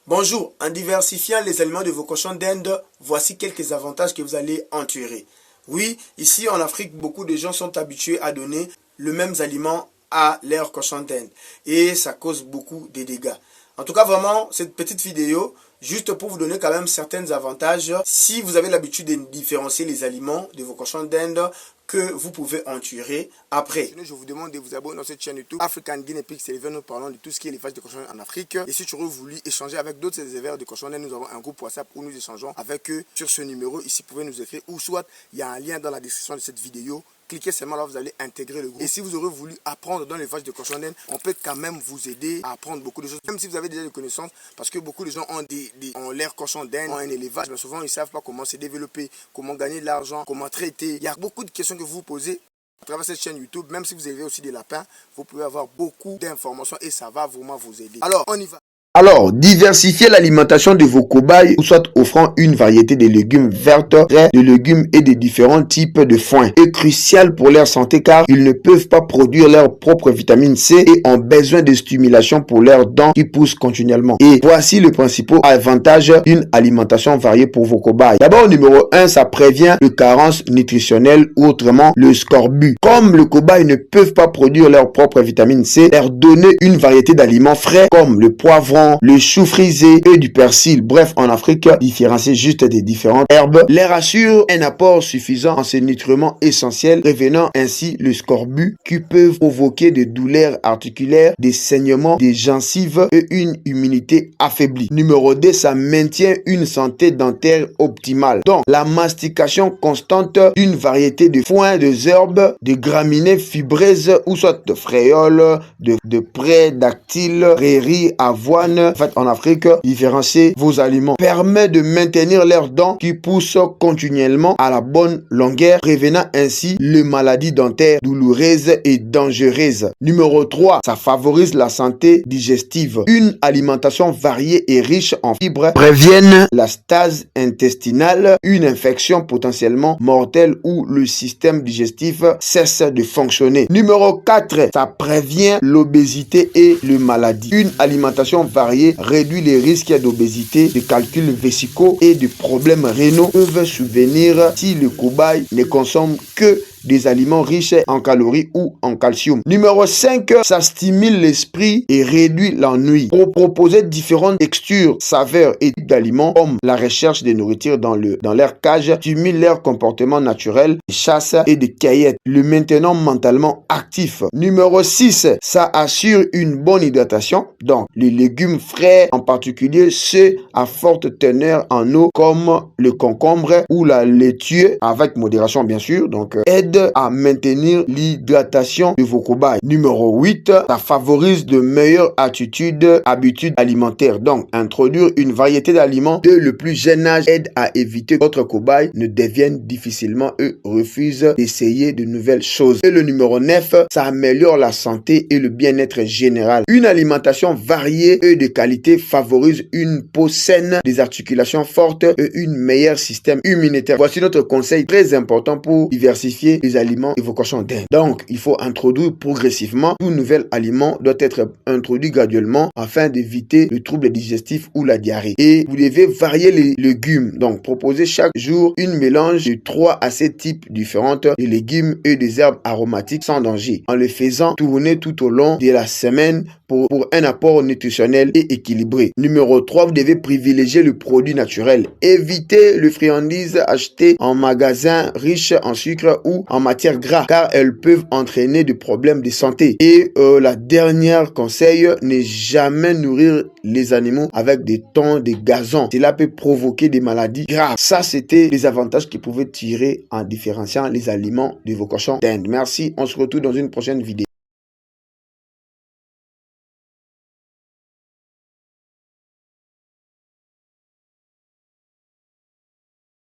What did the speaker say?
Bonjour, en diversifiant les aliments de vos cochons d'Inde, voici quelques avantages que vous allez en tirer. Oui, ici en Afrique, beaucoup de gens sont habitués à donner le même aliment à leurs cochons d'Inde et ça cause beaucoup de dégâts. En tout cas, vraiment, cette petite vidéo, juste pour vous donner quand même certains avantages, si vous avez l'habitude de différencier les aliments de vos cochons d'Inde, que vous pouvez en tirer après. Je vous demande de vous abonner dans cette chaîne YouTube African Guinea Pig Éleveurs. Nous parlons de tout ce qui est élevage de cochons en Afrique. Et si tu aurais voulu échanger avec d'autres éleveurs de cochons, nous avons un groupe WhatsApp où nous échangeons avec eux sur ce numéro. Ici, vous pouvez nous écrire ou soit il y a un lien dans la description de cette vidéo. Cliquez seulement là, vous allez intégrer le groupe. Et si vous aurez voulu apprendre dans l'élevage de cochons d'Inde, on peut quand même vous aider à apprendre beaucoup de choses. Même si vous avez déjà des connaissances, parce que beaucoup de gens ont l'air cochons d'Inde, ont un élevage, mais souvent ils ne savent pas comment se développer, comment gagner de l'argent, comment traiter. Il y a beaucoup de questions que vous vous posez à travers cette chaîne YouTube. Même si vous élevez aussi des lapins, vous pouvez avoir beaucoup d'informations et ça va vraiment vous aider. Alors, on y va. Alors, diversifiez l'alimentation de vos cobayes ou soit offrant une variété de légumes vertes, de légumes et de différents types de foin est crucial pour leur santé car ils ne peuvent pas produire leur propre vitamine C et ont besoin de stimulation pour leurs dents qui poussent continuellement. Et voici le principal avantage d'une alimentation variée pour vos cobayes. D'abord, numéro 1, ça prévient le carence nutritionnelle ou autrement le scorbut. Comme les cobayes ne peuvent pas produire leur propre vitamine C, leur donner une variété d'aliments frais comme le poivron, le chou frisé et du persil, bref en Afrique, différencier juste des différentes herbes, leur assure un apport suffisant en ces nutriments essentiels, prévenant ainsi le scorbut qui peuvent provoquer des douleurs articulaires, des saignements, des gencives et une immunité affaiblie. Numéro 2, ça maintient une santé dentaire optimale. Donc, la mastication constante d'une variété de foins, de herbes, de graminées fibreuses ou soit de fréoles, de prédactyles, prairies, avoine. En fait, en Afrique, différencier vos aliments permet de maintenir leurs dents qui poussent continuellement à la bonne longueur, prévenant ainsi les maladies dentaires douloureuses et dangereuses. Numéro 3, ça favorise la santé digestive. Une alimentation variée et riche en fibres préviennent la stase intestinale, une infection potentiellement mortelle où le système digestif cesse de fonctionner. Numéro 4, ça prévient l'obésité et les maladies. Une alimentation variée réduit les risques d'obésité, de calculs vésicaux et de problèmes rénaux peuvent survenir si le cobaye ne consomme que des aliments riches en calories ou en calcium. Numéro 5, ça stimule l'esprit et réduit l'ennui. Pour proposer différentes textures, saveurs et types d'aliments comme la recherche de nourriture dans leur cage, stimule leur comportement naturel de chasse et de cueillette, le maintenant mentalement actif. Numéro 6, ça assure une bonne hydratation. Donc, les légumes frais, en particulier ceux à forte teneur en eau comme le concombre ou la laitue, avec modération bien sûr, donc aide à maintenir l'hydratation de vos cobayes. Numéro 8, ça favorise de meilleures habitudes alimentaires. Donc, introduire une variété d'aliments dès le plus jeune âge aide à éviter que votre cobaye ne devienne difficilement et refuse d'essayer de nouvelles choses. Et le numéro 9, ça améliore la santé et le bien-être général. Une alimentation variée et de qualité favorise une peau saine, des articulations fortes et un meilleur système immunitaire. Voici notre conseil très important pour diversifier les aliments de vos cochons d'Inde. Donc, il faut introduire progressivement. Tout nouvel aliment doit être introduit graduellement afin d'éviter le trouble digestif ou la diarrhée. Et vous devez varier les légumes. Donc, proposez chaque jour une mélange de 3 à 7 types différents de légumes et des herbes aromatiques sans danger. En le faisant tourner tout au long de la semaine pour un apport nutritionnel et équilibré. Numéro 3, vous devez privilégier le produit naturel. Évitez les friandises achetées en magasin riches en sucre ou en matière grasse car elles peuvent entraîner des problèmes de santé. Et la dernière conseil, ne jamais nourrir les animaux avec des tons de gazon. Cela peut provoquer des maladies graves. Ça, c'était les avantages qu'ils pouvaient tirer en différenciant les aliments de vos cochons d'Inde. Merci, on se retrouve dans une prochaine vidéo.